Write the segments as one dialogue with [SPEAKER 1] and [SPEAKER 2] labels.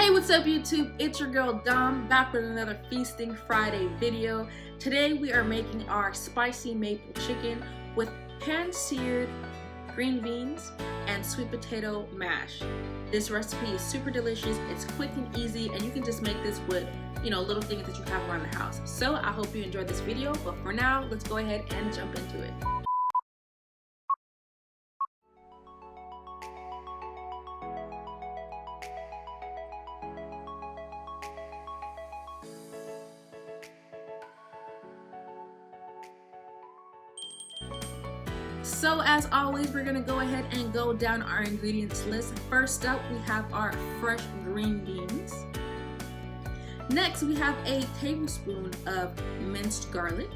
[SPEAKER 1] Hey, what's up YouTube? It's your girl Dom, back with another Feasting Friday video. Today we are making our spicy maple chicken with pan-seared green beans and sweet potato mash. This recipe is super delicious, it's quick and easy, and you can just make this with, little things that you have around the house. So I hope you enjoyed this video, but for now, let's go ahead and jump into it. So as always, we're gonna go ahead and go down our ingredients list. First up, we have our fresh green beans. Next, we have a tablespoon of minced garlic.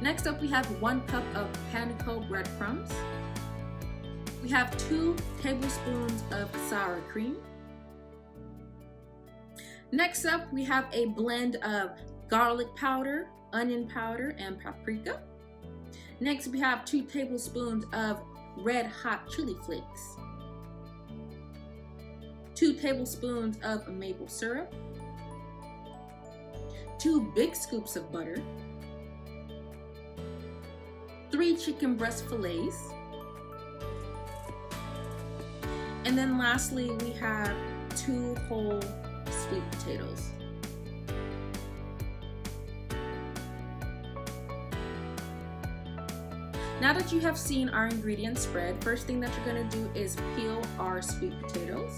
[SPEAKER 1] Next up, we have 1 cup of Panko breadcrumbs. We have 2 tablespoons of sour cream. Next up, we have a blend of garlic powder, onion powder, and paprika. Next, we have 2 tablespoons of red hot chili flakes, 2 tablespoons of maple syrup, 2 big scoops of butter, 3 chicken breast fillets, and then lastly, we have 2 whole sweet potatoes. Now that you have seen our ingredients spread, first thing that you're going to do is peel our sweet potatoes.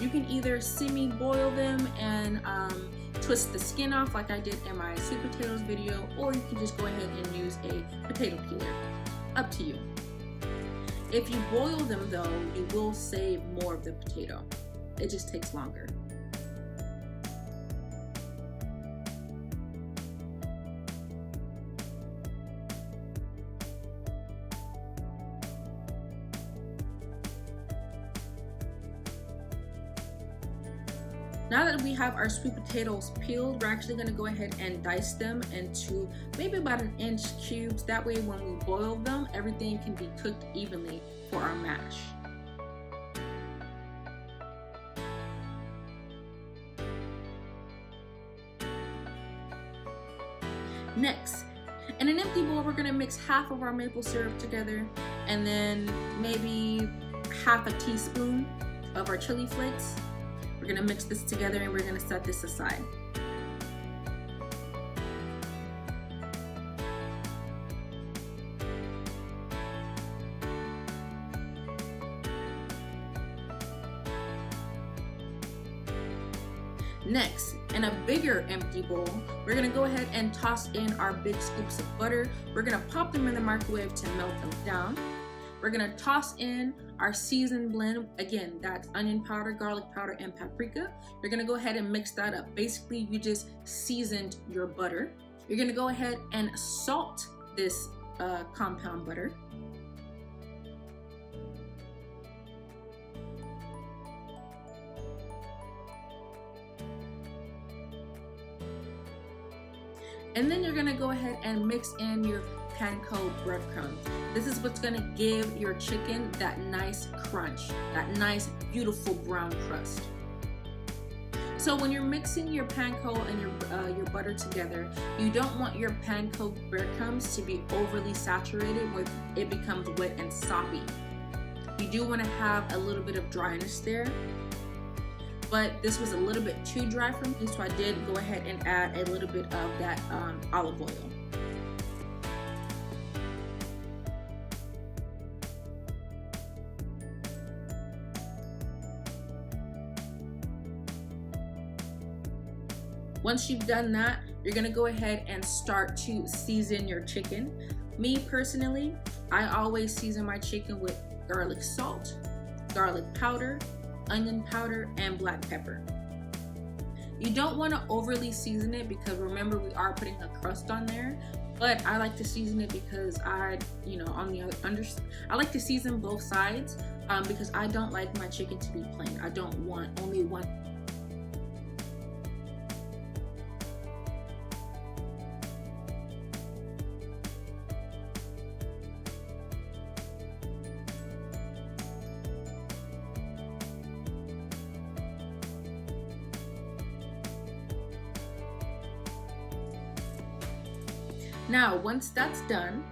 [SPEAKER 1] You can either semi-boil them and twist the skin off like I did in my sweet potatoes video, or you can just go ahead and use a potato peeler. Up to you. If you boil them though, you will save more of the potato. It just takes longer. Now that we have our sweet potatoes peeled, we're actually going to go ahead and dice them into maybe about 1-inch cubes. That way when we boil them, everything can be cooked evenly for our mash. Next, in an empty bowl, we're going to mix half of our maple syrup together and then maybe half a teaspoon of our chili flakes. We're gonna mix this together and we're gonna set this aside. Next, in a bigger empty bowl, we're gonna go ahead and toss in our big scoops of butter. We're gonna pop them in the microwave to melt them down. We're gonna toss in our seasoned blend. Again, that's onion powder, garlic powder, and paprika. You're gonna go ahead and mix that up. Basically, you just seasoned your butter. You're gonna go ahead and salt this compound butter. And then you're gonna go ahead and mix in your Panko breadcrumbs. This is what's gonna give your chicken that nice crunch, that nice beautiful brown crust. So when you're mixing your Panko and your butter together, you don't want your Panko breadcrumbs to be overly saturated where it becomes wet and soppy. You do want to have a little bit of dryness there, but this was a little bit too dry for me, so I did go ahead and add a little bit of that olive oil. Once you've done that, you're gonna go ahead and start to season your chicken. Me personally, I always season my chicken with garlic salt, garlic powder, onion powder, and black pepper. You don't want to overly season it because remember we are putting a crust on there, but I like to season it because I like to season both sides because I don't like my chicken to be plain. I don't want only one. Now, once that's done,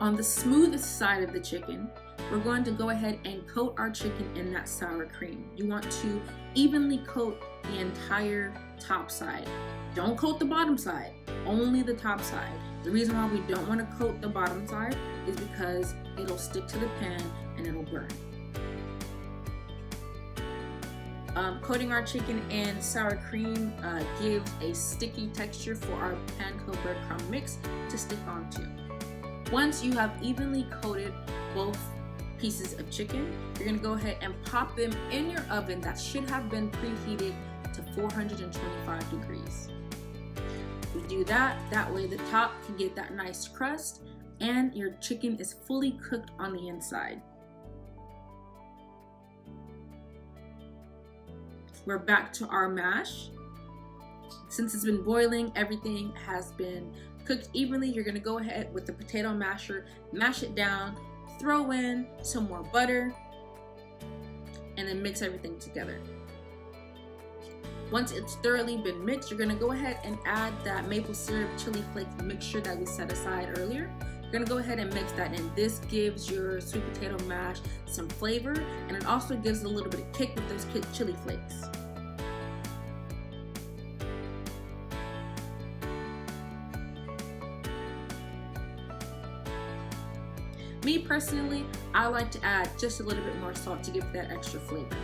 [SPEAKER 1] on the smoothest side of the chicken, we're going to go ahead and coat our chicken in that sour cream. You want to evenly coat the entire top side. Don't coat the bottom side, only the top side. The reason why we don't want to coat the bottom side is because it'll stick to the pan and it'll burn. Coating our chicken in sour cream gives a sticky texture for our Panko breadcrumb mix to stick onto. Once you have evenly coated both pieces of chicken, you're going to go ahead and pop them in your oven that should have been preheated to 425 degrees. We do that way the top can get that nice crust and your chicken is fully cooked on the inside. We're back to our mash. Since it's been boiling, everything has been cooked evenly. You're gonna go ahead with the potato masher, mash it down, throw in some more butter, and then mix everything together. Once it's thoroughly been mixed, you're gonna go ahead and add that maple syrup chili flake mixture that we set aside earlier. You're gonna go ahead and mix that in. This gives your sweet potato mash some flavor, and it also gives a little bit of kick with those chili flakes. Me personally, I like to add just a little bit more salt to give that extra flavor.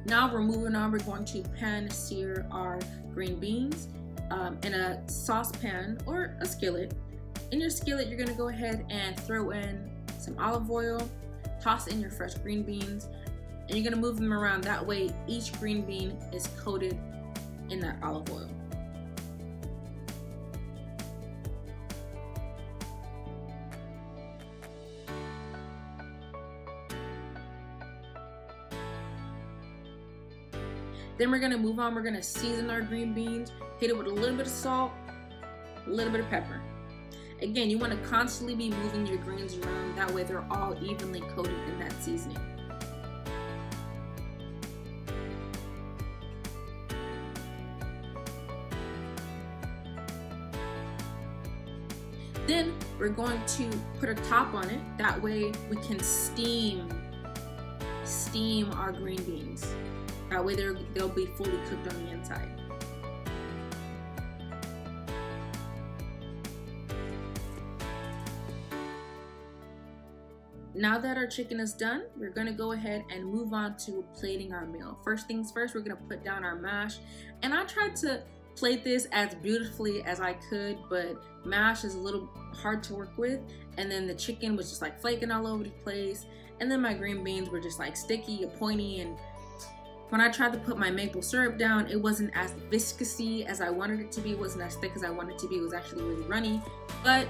[SPEAKER 1] Now we're moving on. We're going to pan sear our green beans in a saucepan or a skillet. In your skillet, you're going to go ahead and throw in some olive oil, toss in your fresh green beans, and you're going to move them around. That way each green bean is coated in that olive oil. Then we're gonna move on. We're gonna season our green beans, hit it with a little bit of salt, a little bit of pepper. Again, you wanna constantly be moving your greens around. That way they're all evenly coated in that seasoning. Then we're going to put a top on it. That way we can steam our green beans. That way they'll be fully cooked on the inside. Now that our chicken is done, we're gonna go ahead and move on to plating our meal. First things first, we're gonna put down our mash. And I tried to plate this as beautifully as I could, but mash is a little hard to work with. And then the chicken was just like flaking all over the place. And then my green beans were just like sticky and pointy, and when I tried to put my maple syrup down, it wasn't as viscousy as I wanted it to be. It wasn't as thick as I wanted it to be. It was actually really runny, but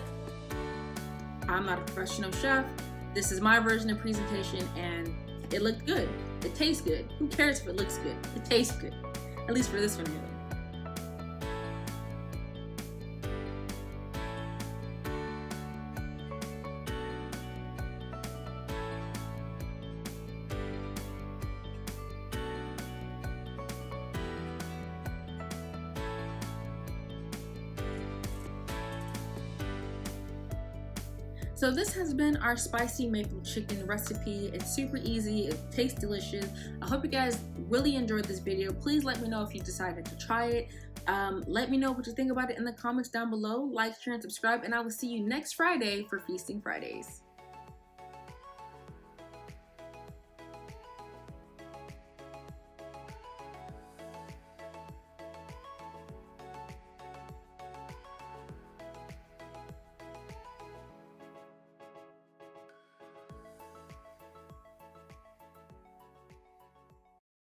[SPEAKER 1] I'm not a professional chef. This is my version of presentation, and it looked good. It tastes good. Who cares if it looks good? It tastes good. At least for this one anyway. So this has been our spicy maple chicken recipe. It's super easy, it tastes delicious. I hope you guys really enjoyed this video. Please let me know if you decided to try it. Let me know what you think about it in the comments down below. Like, share, and subscribe, and I will see you next Friday for Feasting Fridays.